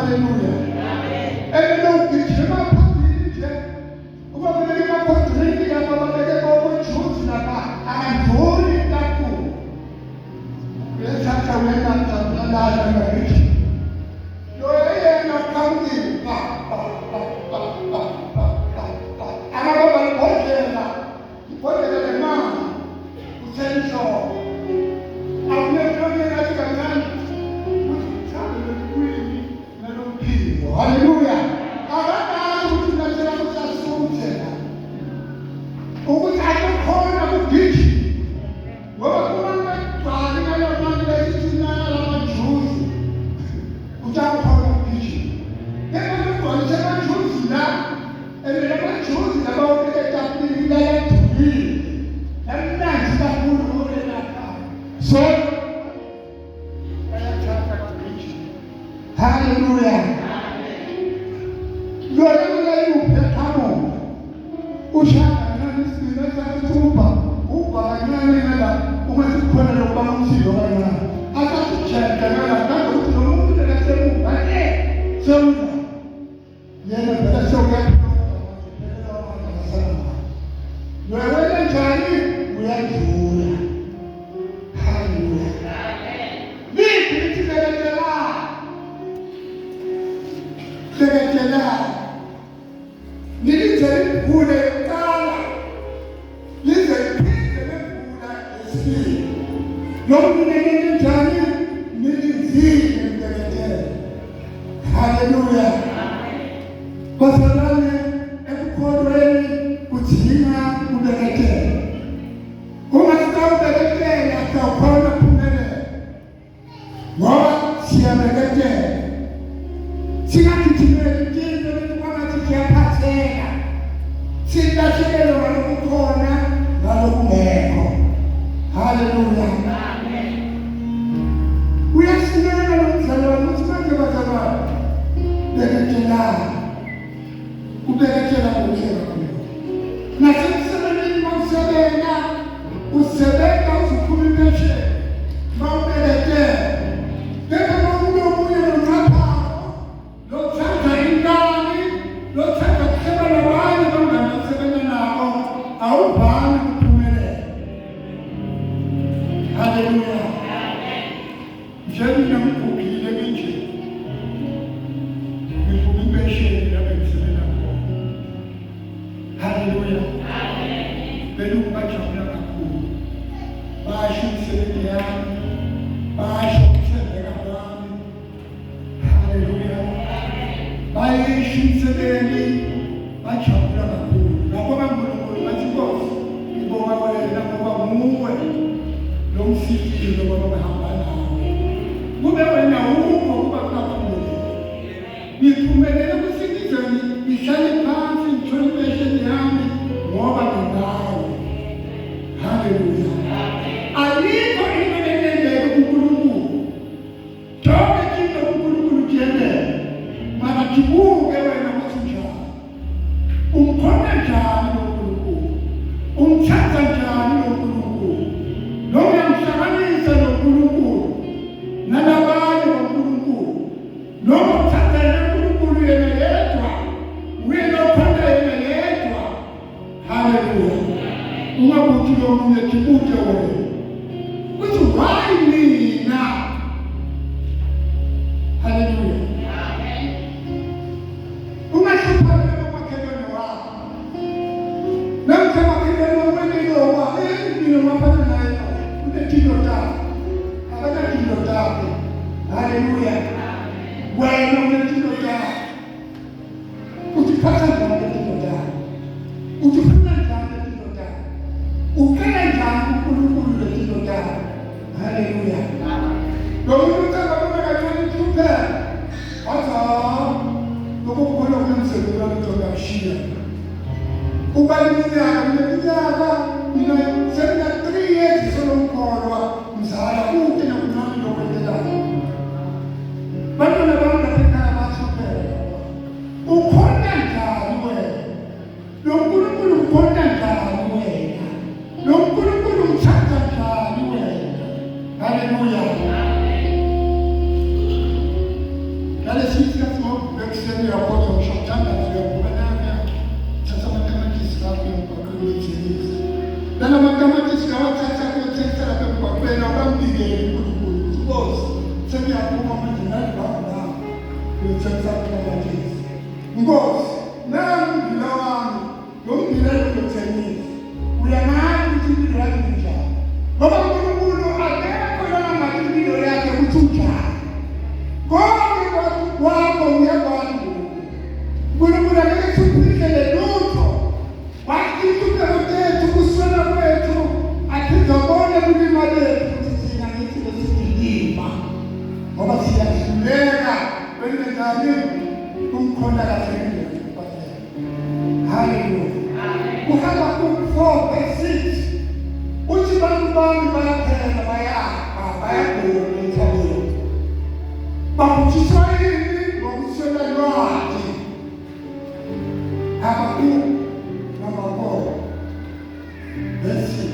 Haleluya. Eno gijima phambili nje. Uma beke bakhontreli lapha babeke bokujuzi lapha akandluli kakhulu. Uyathatha wena mthandaza ngakithi. Lo yena phambili akababa ibhodlela lemali uthenso. Haleluya. Akakazi ukuthi ngicela kusasuthe ukuthi akukhona kugiji ngoba kubantu bagcwala ngalo manje lesithi nala lamajuzi ujakhona kugiji yena ngigcwalise amajuzi la lamajuzi labawubeke etafuleni layadumile lamnandi kakhulu ngokulapha so bayathatha kugiji. Haleluya. Ushaka nani sikile tuba uba nyane nala umasikhona lokubanga umsilo kanyana akasicheka nala kanti ukuthi nomuntu akasemuva sewuza yena phela sewuyaphuka wewe njani uyadlula. Haleluya. Lithi seketela nilithe kule qala lize liphinde levula esibili nokunene njani nilizile mteketele. Haleluya. Basalane ekukholweni kuthina ubeketele uma sitawubeketele asawukhona kuphumelela ngoba siyabeketele singagijimeli into lokubanathi siyaphatheka silahlekelwa ngalokukhona ngalokungekho. Haleluya. Uyasinela lo mdlalo ukuthi manje bazalwane beketelana ubeketela kuhle kakhulu nasemsebenzini mawusebenza usebenza uziphuma impesheni mawubeketela beka nomunye omunye nocaphako lothanda ingane lothanda kuhleba nabanye bangasebenza nabo awubhani kuphumelela. Haleluya. Njeni namgugile nje ngiphuma impesheni lapha ngisebenza khona. Haleluya. Belungu bajabula kakhulu basho imisebenzi yami basho ukuthembeka kwami. Haleluya. Bayisho imisebenzi bajabula kakhulu lapho kaNkulunkulu bathi Nkosi ngibonga wena ngoba nguwe lo msifile ngoba bahamba nawe kube wena ukho kuba kunaphambili ngiphumelele kusikize ngihlale phansi ngithole impesheni yami ngoba ngingawe. Haleluya. Alikho into enendele kuNkulunkulu jonke into kuNkulunkulu jikelele makajibuke wena ukuthi njani umkhona njani lo Nkulunkulu umthatha njani lo Nkulunkulu noma yamhlanganisa lo Nkulunkulu nalabanye lo Nkulunkulu noma uthatha lo Nkulunkulu yena yedwa wena uphanda yena yedwa. Haleluya. Ungabuthi lo munye jibute wena ukuthi why mina. Haleluya. Ungahlupha nomakhelwane wakho namkhama khona wena ngoba mina ngaphatha naye unethindo takho akathindo takho. Haleluya. Wena unethindo takho utiphatha njani ngethindo takho utifuna njani ngethindo takho ukela njani uNkulunkulu ngethindo takho. Haleluya. Lo muntu ucabanga kancane kuphela wathi lokukhona kumsebenzi wakhe akushiya ubaliminyaka mina sena 3 years solomkholwa mzala kude nokuncane lokwendelayo bantwana bami lapha bashuphela ukhona njani wena lo Nkulunkulu ukhona njani wena lo Nkulunkulu umthatha njani wena. Haleluya. Ngale sithi ekuseni uyaphosa ngisho kuthandaza uyavuka naka thatha amatamatisi lakho uyabhaqela uyithengisa. Lana amatamatisi ngawathatha kuyothengisela lapha emgwaqweni awukambikeli uNkulunkulu ukuthi Nkosi sengiyaphuma manje nalibanga lapho uyothengisa amatamatisi. Nkosi nami ummbila wami lo mbila uyothengisa uyamazi ukuthi impilo yakho injani ngoba uNkulunkulu akekho lona ngathi impilo yakhe ukuthi unjani. Konke kwakho uyakwazi uNkulunkulu akekho kuphikele lutho wathi impilo yethu kuswela kwethu athizobona kulima lethu ukuthi thina ngithi lesidilima ngoba siyahluleka kwenye njani kumkhona kahle haleluya. Kuhamba ku-4 verse 6 uthi bantu bami bayaphela bayagula emhlabeni bakuthiswa yini ngokuswela lwazi. Habakkuk number 4 verse 6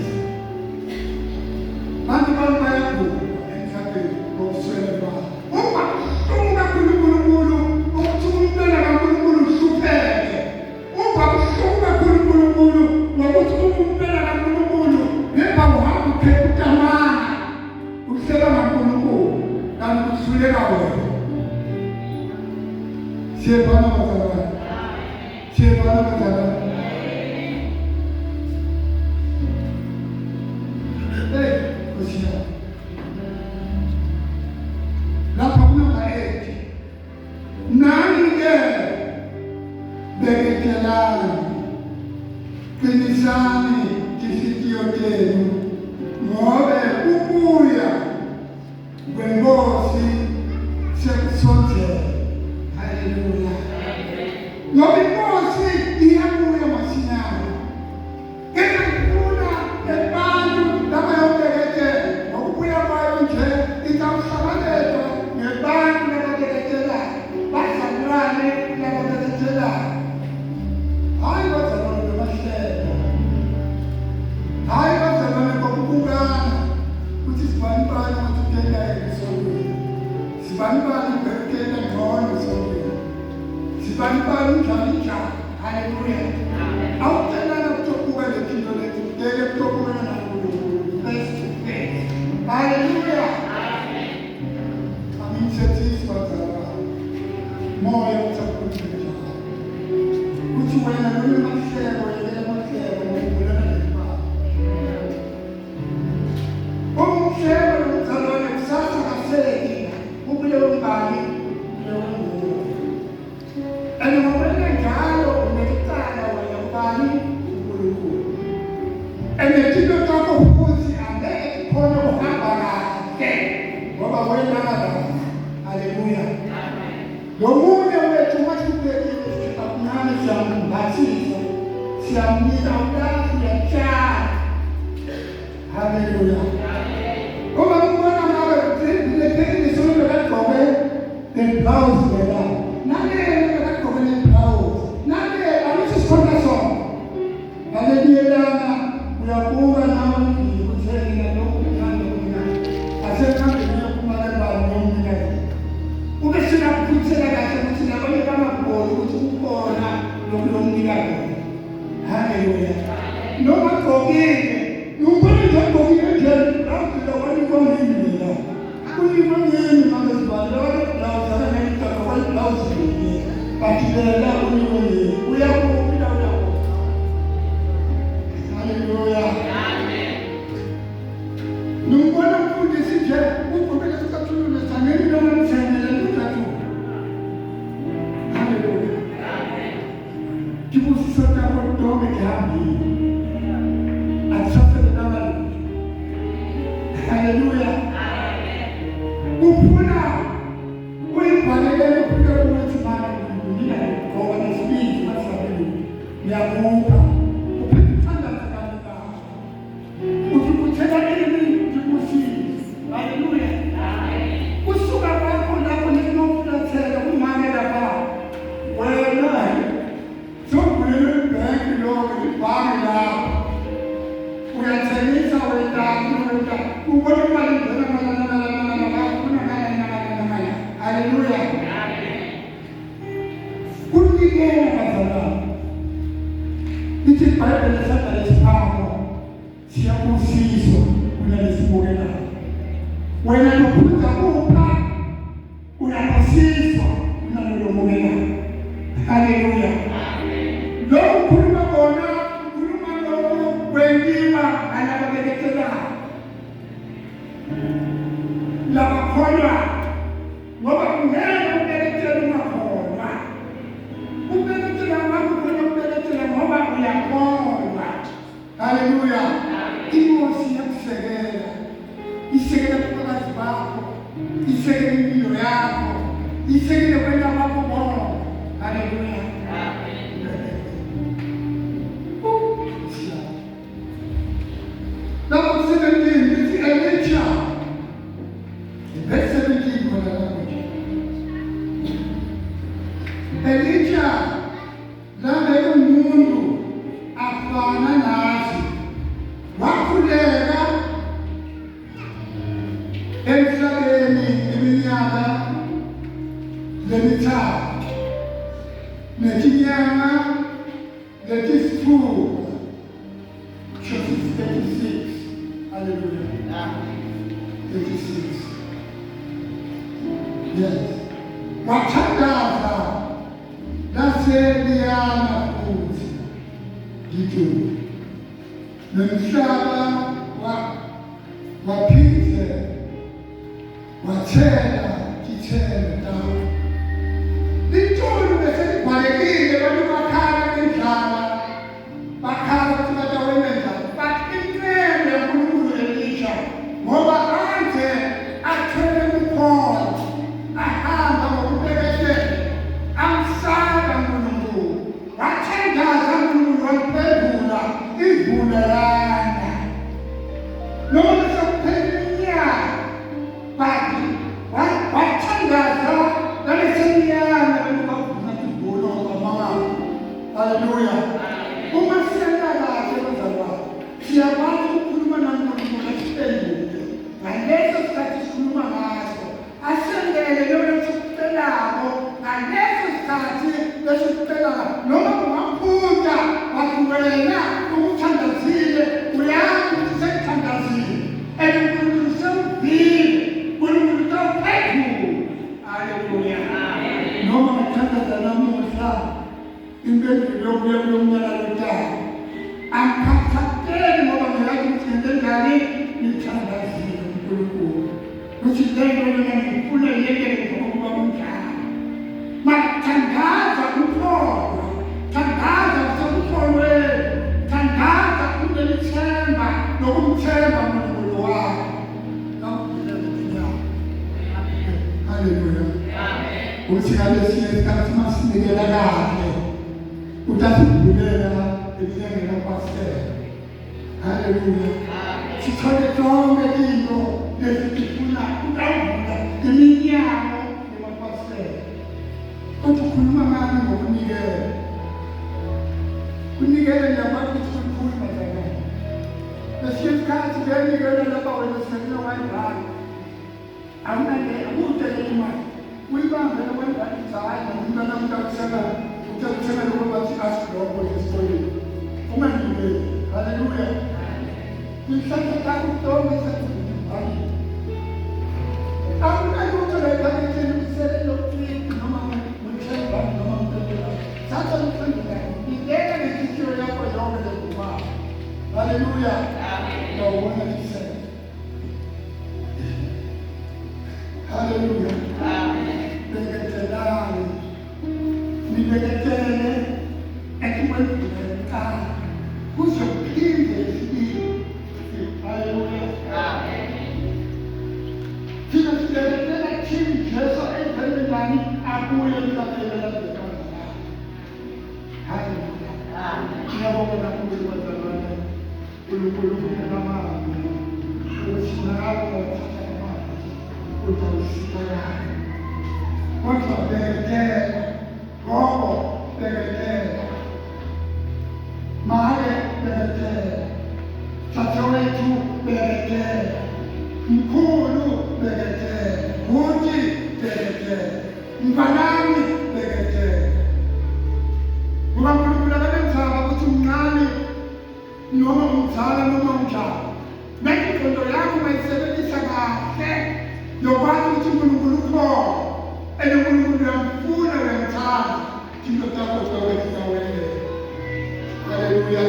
bantu bami bayagula emhlabeni ngokuswela lwazi. Uma kuhluka kuNkulunkulu ukuthi umntwana kaNkulunkulu uhlupheke uma kuhluka kuNkulunkulu nokuthi umntwana kaNkulunkulu ngemva kuhamba uphepha amanga uhleka ngaNkulunkulu kanti kuhluleka wena. Siyebona bazalwane, siyebona bazalwane. Kushiya lapha kunamba 8 nani-ke beketelani qinisani izithiyo zenu ngoba ukubuya kwenkosi sekusondele. Haleluya. Ngoba inkosi iyabuya masinyane ngekufuna abantu labayobeketela ngokubuya kwayo nje itawuhlabalelwa ngebantu lababeketelayo bazalwane lababeketelayo. Hayi bazalwane bemahlelo, hayi bazalwane bokubukana ukuthi sibani bani ukuthi ukenda esonweni, sibani bani ukenda ngcono esonweni, sibani bani njani njani. Haleluya. Awucelana kutokuba lezinto lezi udele kutokubana naNkulunkulu face to face. Haleluya. Amimthethisi bazalwane moya uthakuthele njalo ukuthi wena noma emahlelo yekela amahlelo ngokuvulana nemali umhlelo nomzalwane kusasa kaseki kubuleyo mbali kuleyo nguwo and ngokwenza njalo unekicala wena ubani uNkulunkulu enethilo takho futhi angeke kukhona kuhamba kahle ngoba wena kahle. Haleluya. Nomunye wethu masibekile sibakunani siyambathiza siyamnika ulaka siyatshana. Haleluya. Uma mbona ngabe lepheli sonke kagqoke neblouse lela nale kagqoke neblouse nale alisisonke sonke ngaleliyelana uyabuka nawe ngikuthela lokhu uthanda mina asekambe niyokumala bani nomina ube sinakuphuthela kahle ukuthi nabanye bangakuboni ukuthi ukhona lokhu lomnikazi. Haleluya. Noma gqokile umbone nje gqokile nje awuzila wani kwamini mina kuyima ngini manje sibale wani blouse akanayitaka wani blouse ngini bathibela uniwele uyakuphi la uyakuphi. Haleluya. Numbona mfundisi nje ugqokile sikathulule sangeni noma mthengele luthathu. Haleluya. Kibusiso takho donke kihambile akusafele nabantu. Haleluya. Ufuna uyibhalelele ukufika kuthi manje ngibulila ngoba nesibindi masabili ngiyakupha uphethe uthandaza kanye kahle uthi kuthela ini ngikusize. Haleluya. Kusuka kwakho lapho nekunofulathela kumame lapha wena sokuvulele ibhenki lonke libhange lapho uyathengisa wena ubona imali ingena Haleluya. kunikela bazalwane. Ithi iBhayibheli lesandla lesiphambo siyabusiswa kunalesibukelayo. Wena lophutha kupha uyabusiswa kunalolobukelayo. Haleluya. Lo ukhuluma kona ukhuluma lo kwendiwa alababekelayo. Labakholwa ngoba ungeke ubelethele ungakholwa. Ubelethele ubelethele ngoba uyakholwa. Haleluya. Inkosi iyakusekela. Isekela kuphakathi bakho. Isekela impilo yakho. Isekela kwenda bakho bonke. Haleluya. Number 17, it's Elijah. Verse 17, what I language. Elijah, labe umuntu afana nathi. Wakhuleka emhlabeni iminyaka lemithathu. Nezinyanga lezisithupha. 36. Hallelujah. 36. Yes. Wathandaza laseliyana futhi ngithuke. Nomhlaba waphindze wathela kithelo ndawo. Litshulu bese libhalekile abantu bakhala ngendlala. Bakhala ukuthi batawenza. But inene uNkulunkulu Elisha ngoba anje athwele umkhono. Ahamba ngokubekele. Amsaba uNkulunkulu. Wathandaza uNkulunkulu wamphendula ivula yana. Noma sekuphelile iminyaka. Bathi wathandaza nalesenyana bekuvuna ivula ngomama. Haleluya. Uma siyakahle bazalwane. Siyakwazi ukukhuluma naNkulunkulu asiphendule. Ngaleso sikhathi sikhuluma ngaso. Asendele lona sikucelako. Ngaleso sikhathi lesikucelaka. Noma ungaphuta wathi wena ukuthandazile uyazi ukuthi sekuthandazile. And uNkulunkulu sewuvile. uNkulunkulu sewuphendula. Haleluya. Noma ngathandaza namuhla. Impendulo yokuya kulomnyaka lothathu. Angikhathazeki ngoba ngiyazi ukuthi ngenzeni ngithandazile uNkulunkulu. Ukuthi lento lena ngifuna yiyekele ngokuba kunjalo. Mathandaza ukholwa. Thandaza usemkholweni. Thandaza ukulithemba nokumthemba uNkulunkulu wakho. Haleluya. Uthi ngalesi isikhathi masinikela kahle. Utasivulela eminyakeni kaPastor. Haleluya. Sithole zonke izinto lesifuna ukuvula iminyango yamaPastor. Kodwa ukhuluma ngani ngokunikela? Kunikela ngiyabantu kukhulu bazalwane. Lesikhathi benikela lapha wena sithekela wayibhala. Awunande akudele imali. Uyibambe nakwenzani izayana umntwana mntakusela. Uthatha lokho bathi asilokho esikoleni. Uma ngibele. Haleluya. Ngihlala kakutonga sekuthini. Awunayutho la kakuthini kusele lokufika noma ngithemba noma ngithemba. Thatha umfundela. Ngiyeka ngesithiyo yakho yonke lekuma. Haleluya. Amen. Ngiyabona isebe. Haleluya. Amen. Beketelani. Nibeketele ekwenzeka kuzophinde isibili. Haleluya. Amen. Thina sibeketela thini Jesu emphembelani abuye emhlabeni labekana. Haleluya. Amen. Ngiyabonga kakhulu bazalwane. uNkulunkulu unamandla. Usinako uthatha utawusikala. Kodwa beketela. Gogo beketela. Mare beketela. Tata wetu beketela. Mkulu beketela. Muti beketela. Mfanani beketela. uzala noma unjani. Nengqondo yakho mayisebenzisa kahle yokwazi ukuthi uNkulunkulu ukhona and uNkulunkulu uyamfuna uyamthanda into zakho zowenza wena. Haleluya.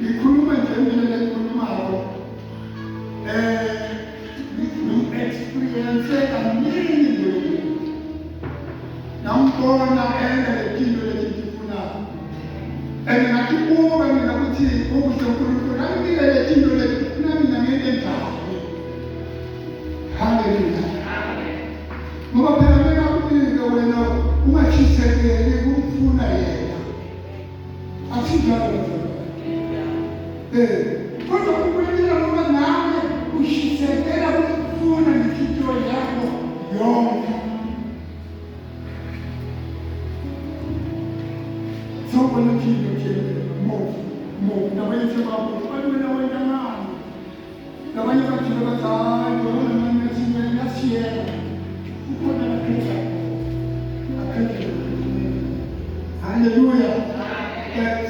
Ngikhuluma nje mina lekhulumayo experience kaningi lokhu. Nambona letinto letifunayo. Ngathi kuba mina ukuthi ukuze uNkulunkulu angibike letinto letifuna mina ngeke njani. Haleluya. Ngoba phela mina ukubike wena ungashisekeli kumfuna yena. Asinjalo. Kodwa kubalulekile ngoba nawe ushisekela ukufuna inhliziyo yakho yonke. Someone who move, the way it's about, what do we know in the man? The way you got to the time, you're going to see when that's here. Who put in a picture? Hallelujah.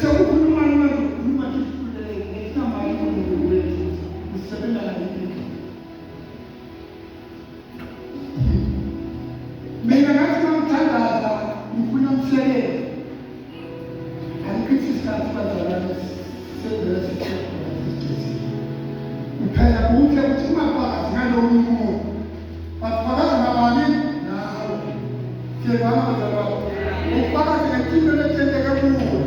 So, who put in my mouth? Who might you put it? It's not my own way. It's 7 May I not tell that you put on say. Phela kuhle ukuthi ungaphathi ngalowo muntu. Bafakaza ngabani? Nawe. Siyabona bazalwane. Ufakaza ngezinto lezenzeka kuwe.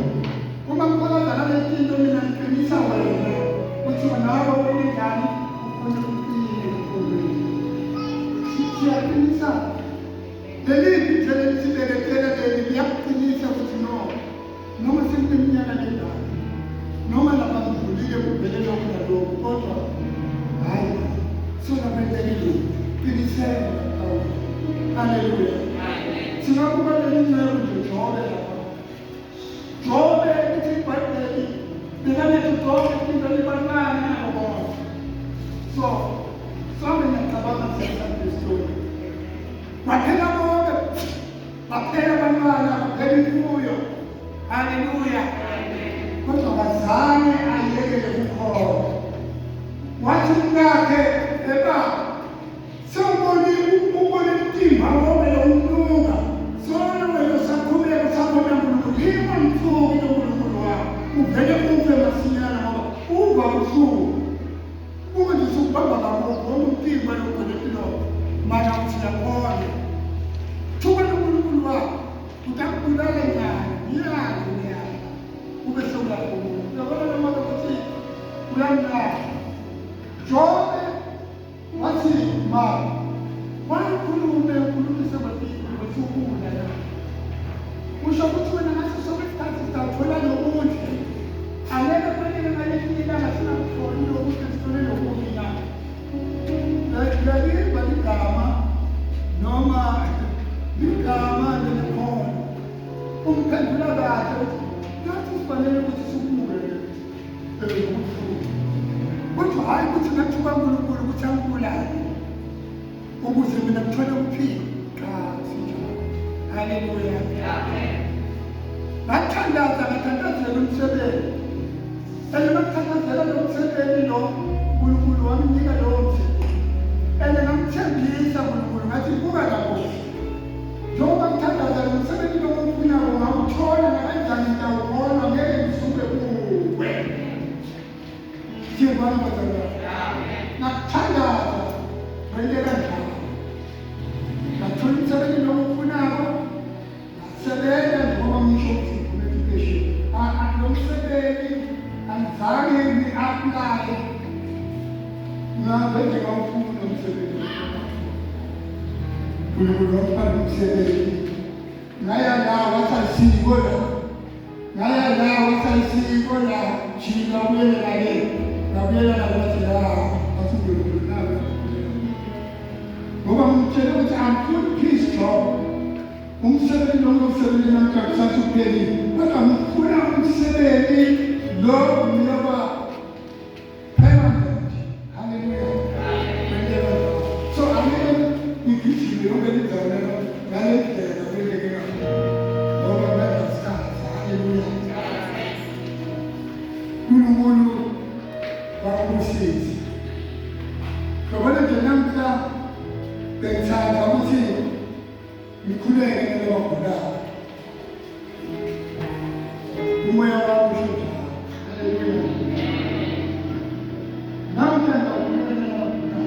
Uma ngifakaza nalezinto mina ngiqinisa wena. Ukuthi nawe unjani ufuna ukuphila empilweni. Siyaqinisa. Leli ithele lisibekele leli liyakuqinisa ukuthi no. Noma sekuminyaka lendaba. Noma lapha ngivulile kubhele lokho nalokho kodwa hayi sonabendelile qiniseka hawu. Haleluya. Singakuba lelinqeko nje Jobe lapha. Jobe ithi iBhayibheli bekaletha uJobe into libancane nabo. So ngiyacabanga sesande story. Baphela bonke. Baphela abantwana, baphela imfuyo. Haleluya. Kodwa bazange ayekele ukukholwa. Wathi umkakhe eba sawubona umtimba wobela umlunga. Sona wena sakhuleka sakhona uNkulunkulu. Yima mthuki uNkulunkulu wakho. Uvele ufe masinyana ngoba uva usuku. Uma ndisubamba kakhulu umtimba lokhonekilo. Mana usiyakhona. Thuka uNkulunkulu wakho. Utakubulala njani? Yini? Ube sewula kumuntu. Uyabona noma ukuthi uyamlahle. Jobe wathi mama, ukhulumise bathukula la. Usho ukuthi wena ngathi sokusikhathi sizathola nokuthi angeke kufanele ngalelinye ilanga singakutholi lokuthi sithole nokuthi na. Layiba ligama noma ligama lelikhona. Umphendula kahle kufanele ukuthi sikumukele kodwa hayi ukuthi ngathuka uNkulunkulu ukuthi angibulale ukuze mina ngithole ukuphila sinjalo. Haleluya. Ngathandazela umsebenzi ngakuthandazela lo msebenzi lo uNkulunkulu wamnika lowo msebenzi ngamthembisa uNkulunkulu ngathi buka lapho njengoba ngithandazela umsebenzi lo ngomfunako ngawuthola nakanjani ngiyawubona ngeke ngisuke kuwe. Siyabona bazalwane. Ngakuthandaza wende kanjani. Ngathola umsebenzi lo ngomfunako ngasebenza njengoba ngisho ukuthi education. Lo msebenzi angizange ngi-aplaye. Ngavele ngawufuna umsebenzi. uNkulunkulu wamfaka umsebenzi. Ngaya la wasalisiko la. Jika ubuyele ngale. Ngabuyela la wathi la wathi uNkulunkulu nawe. Ngoba ngitshela ukuthi angifuni peace job. Umsebenzi lo ngomsebenzi namhlanje usasuphelile. Kodwa ngifuna umsebenzi lo ngoba permanent. Hallelujah. So ngigijime yonke indlela ngale ndlela kweleke. Ngoba ngiyasiza. Hallelujah. ngeke wakula umoya wakho ushuta. Haleluya. Namtanda ukulele wakula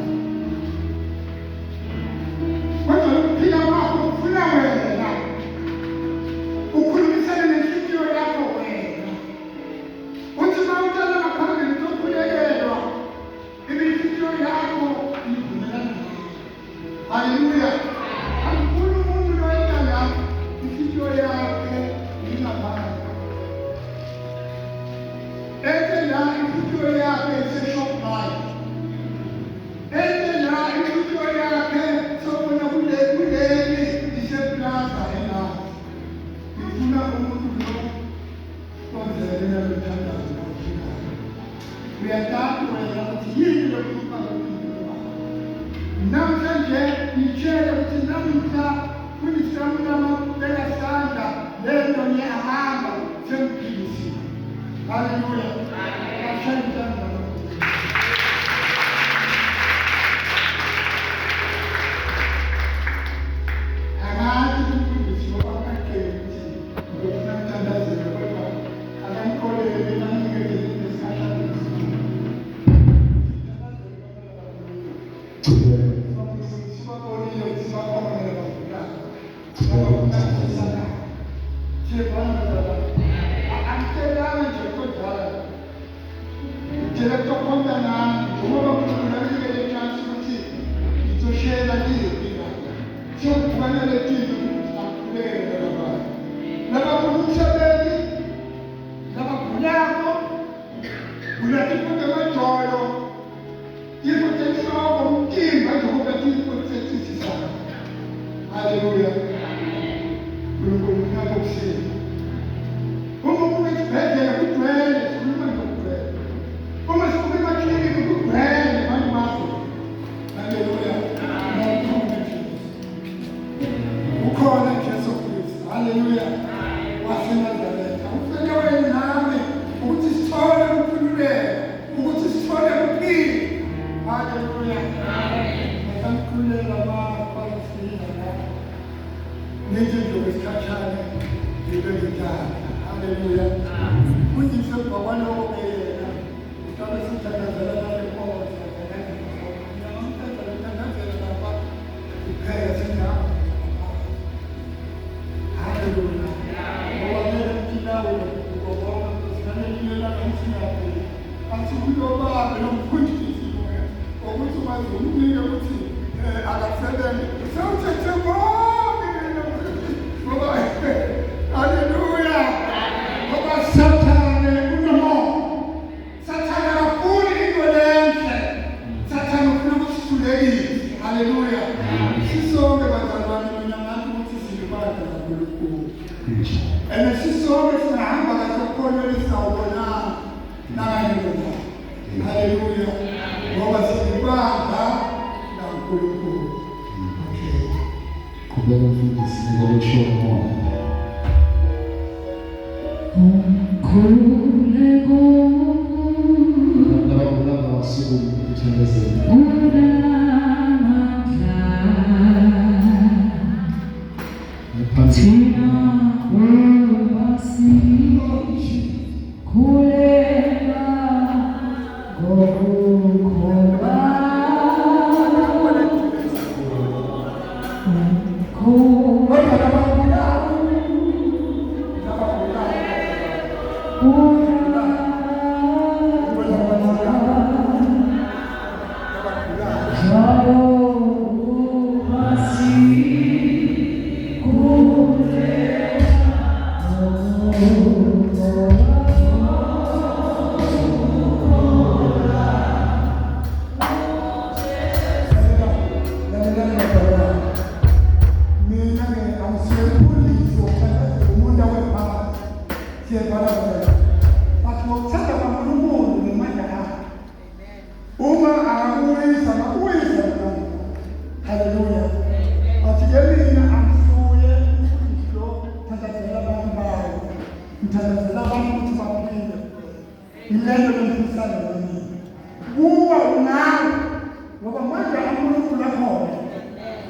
kodwa ukuphila kwakho kufuna wena ukhulumisane nenhliziyo yakho wena uthi mawucala ngaphambili ukukhulekelwa inhliziyo yakho ivumelana nayo. Haleluya. Akukho umuntu loyedwa inhliziyo yakhe ingaphandle la inhliziyo yakhe iseshophayo la inhliziyo yakhe sobona kuleli iseplaza enayo ifuna umuntu lo konzela lothandazo lokufikayo. Uyathatha wena ukuthi yini lokufa lokufa. Namhlanje ngitshela ukuthi namuhla kulisamlama phela sandla lento ngiyahamba semphilisiwe. Haleluya.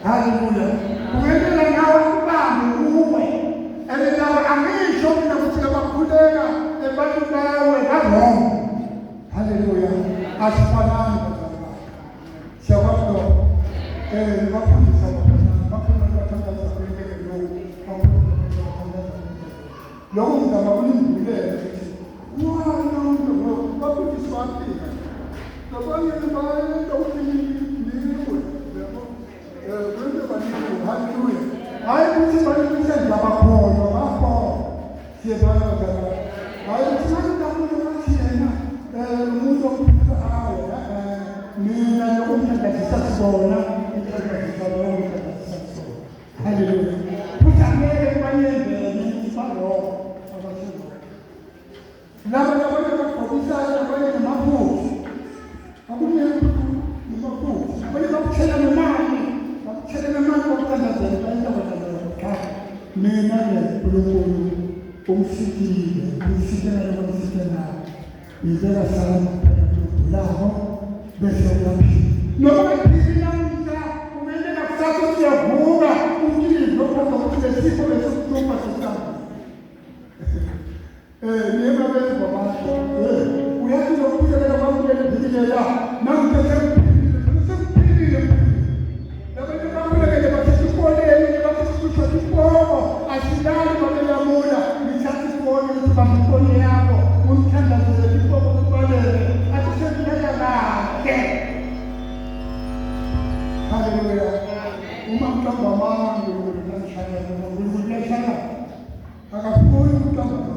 Hallelujah. Kuendelea nawe kubamu asifanani siyakwapho bafundisa bakhona bathandaza kwenteke lokho ngizama ukunimbulela ukuthi bafundisa bafika nabanye bayenta ukuthi niyekule kwente banikule haleluya hayi ukuthi banikuse ndiyabakholwa bakho siyebalaza hayi ukuthi mandakulo bathi yena umuntu okuphila awo mina nokumthandazisa sona imthandazisa lowo mthandazisa sona haleluya futhi angeke banyenzele baloko abasizwa laba labanye bagqokisayo abanye namaphupho abanye namaphupho abanye bakuthela nemali okuthandazela bayintokozela mina-ke uNkulunkulu umsikile umsikela nomsikelayo ngibeka sami labo bese uyaphila noma iphila namhla kumele kusasa siyavuka umkilizo ukuthi lesifo lesikuhlupha sesami niye babenzi babantu uyathi lokuphilela kwamukele mphikilela nangisekuphilile labantu bamulekele basesikoleni basesikushwa ipomo asilali babelamula ngithatha ifoni ukuthi bamfoni yabo umthandazele ipomo kubalele atisekulela kahle haleluya uma mhlamba amangu ukuleshana akafuni ukuhlamba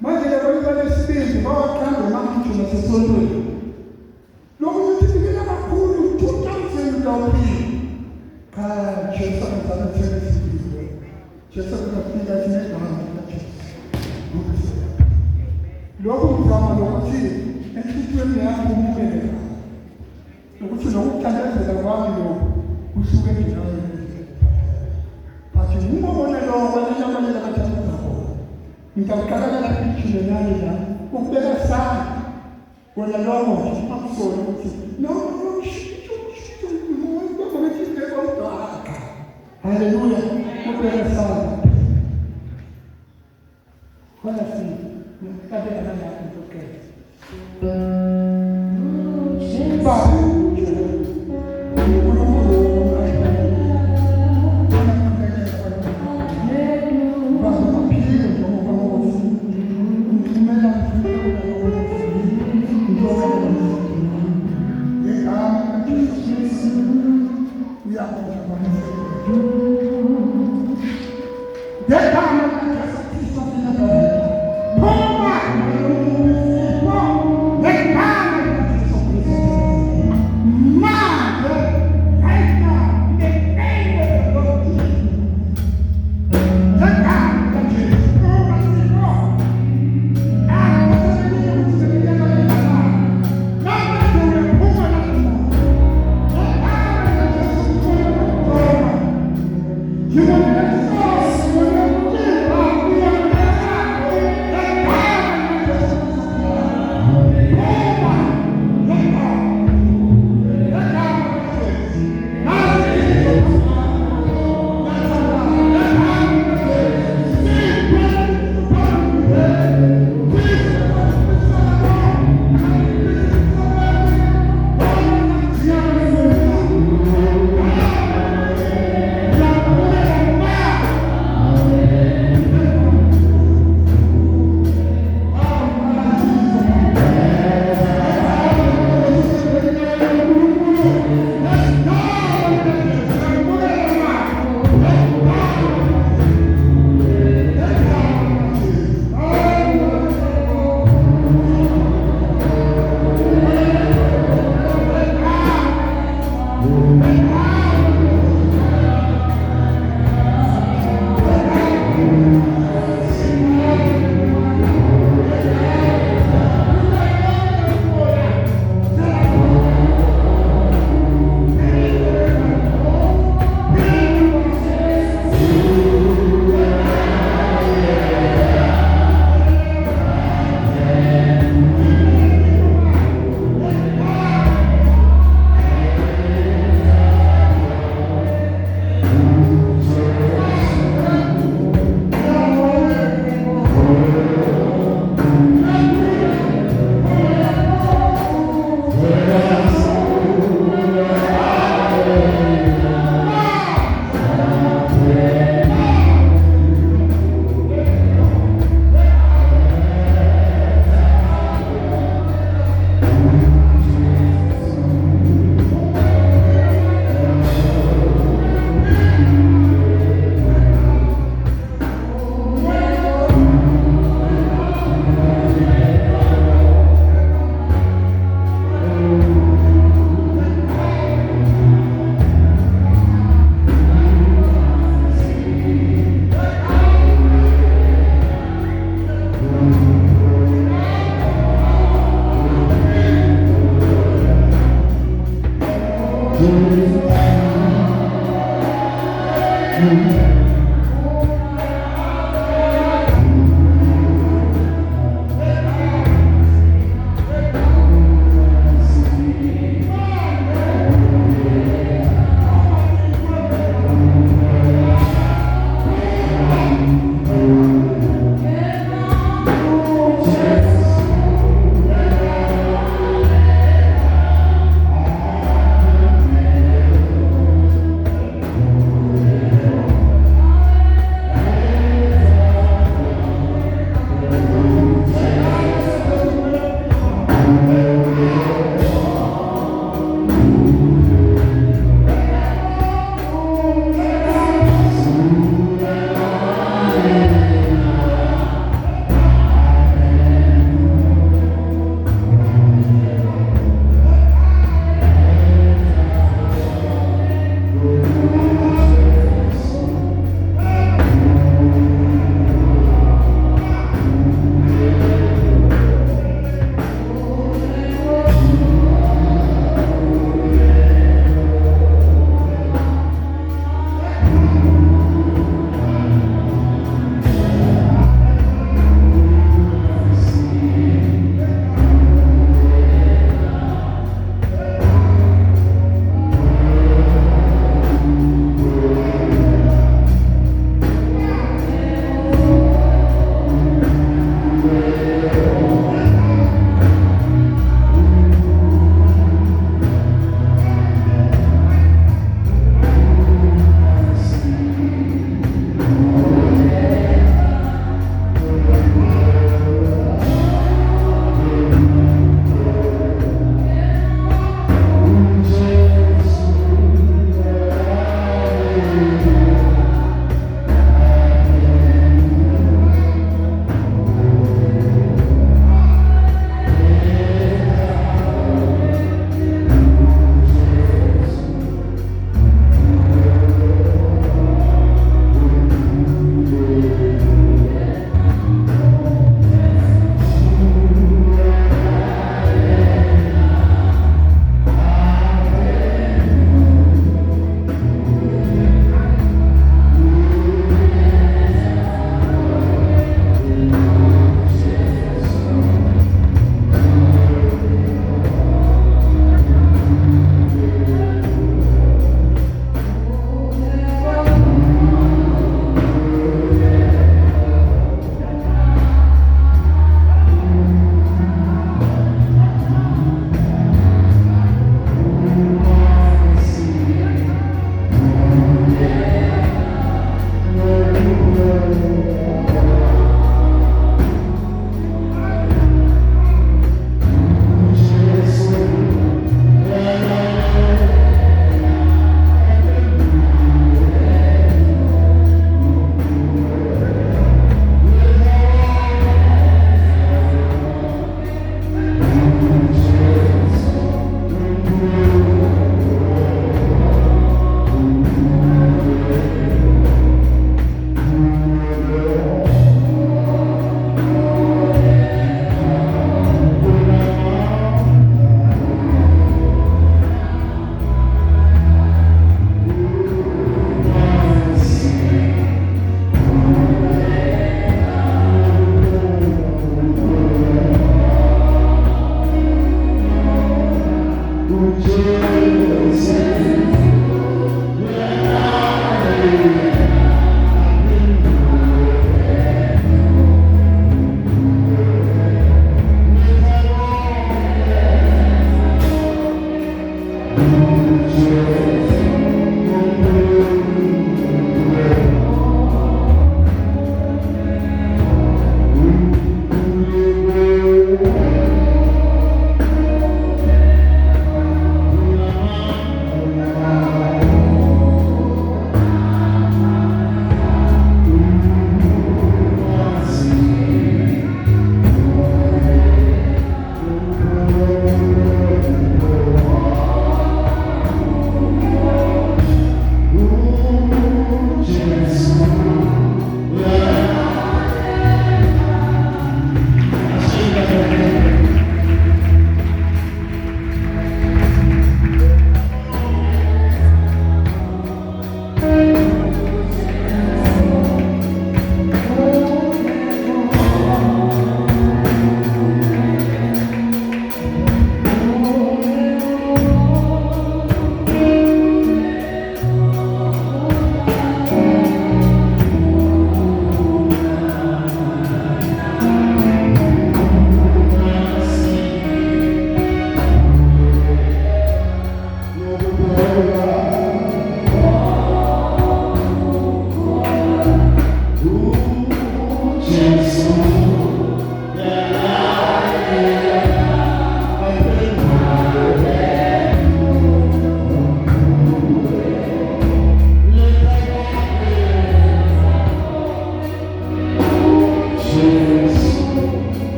manje labantu balesibindi bawaqambe amagijima sesontweni lokhu kuthibikela kakhulu 2000 dollars Jesu akazalethele isibindi Jesu akafika sinegama Jesu lokhu kuzama lokuthi enhlizweni yakho umukele nokuthi nokuthandazela kwami lokhu kusuke njalo bathi ngibona lo kwalelabanye labathandaza khona ngiyaqala iphile nani la ukubeka sana wena lokho akusona ukuthi no haleluya ukubeka sana wala si nikabela nani akutokea You want to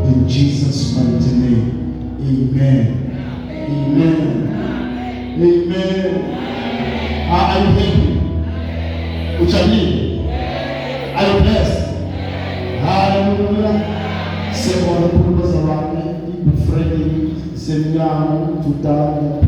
In Jesus' mighty name, amen. Amen. Amen. Are you happy? Which are you? Are you blessed? Hallelujah. Say what the purpose around me, befriending, seminar, to die.